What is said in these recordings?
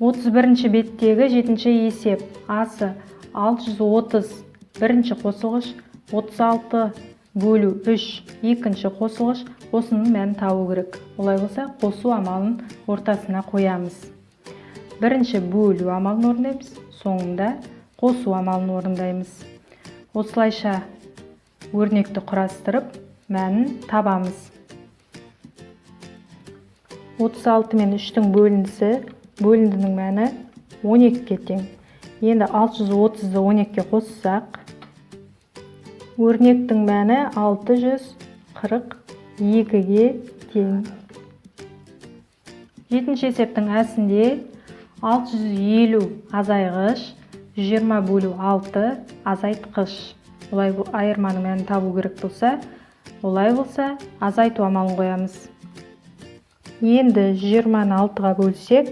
31 беттегі 7-ші есеп. Асы 630 бірінші қосылғыш 36 бөлу 3 екінші қосылғыш. Осының мәнін табу керек. Олай болса, қосу амалын ортасына қоямыз. Бірінші бөлу амалын орындаймыз, соңында қосу амалын орындаймыз. Осылайша өрнекті құрастырып, мәнін табамыз. 36 мен 3-тің бөліндісі, бөліндінің мәні 12-ге тең. Енді 630-ды 12-ге қоссақ, өрнектің мәні 642-ге тең. 7-ші есептің әсінде 650 азайғыш, 20 бөлу 6 азайтқыш. Олай айырманың мәнін табу керек болса, олай болса, азайту амалын қоямыз. Енді 20-ны 6-ға бөлсек,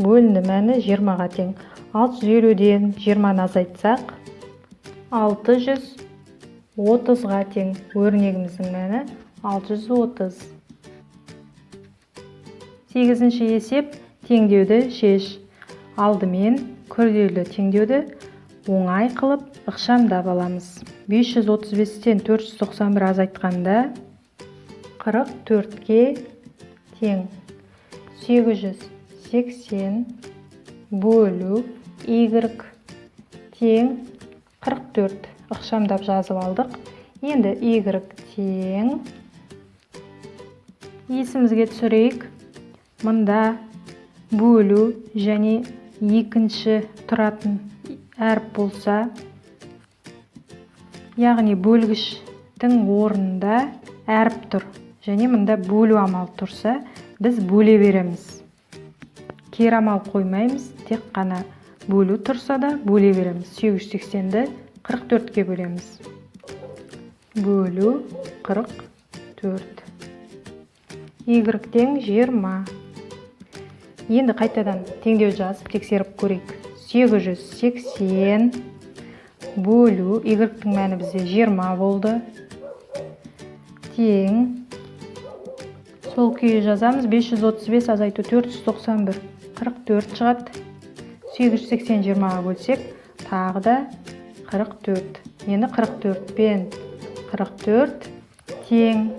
бөлінді мәні 20-ға тең. 650-ден 20-ны азайтсақ, 630-ға тең. Өрнегіміздің мәні 630. 8-ші есеп теңдеуді шеш. Алдымен күрделі теңдеуді оңай қылып ықшамдап аламыз. 535-тен 491 азайтқанда 44-ге тең. 880 бөлу y тең 44. Ықшамдап жазып алдық. Енді y тең. Есімізге түсірейік. Мұнда бөлу және екінші тұратын әріп болса, яғни бөлгіштің орнында әріп тұр. Және мұнда бөлу амал тұрса, біз бөле береміз. Кері амал қоймаймыз, тек қана бөлу тұрса да бөле береміз. 880-ді 44-ге бөлеміз. Бөлу 44. Y тең 20. Енді қайтадан теңдеу жазып тексеріп көрейік. 880 бөлу Y-тің мәні бізде 20 болды. Тең. Сол күйі жазамыз. 535 азайту 491. 44 шығады. 880 20-ға бөлсек, тағы да 44. Енді 44 пен 44 тең.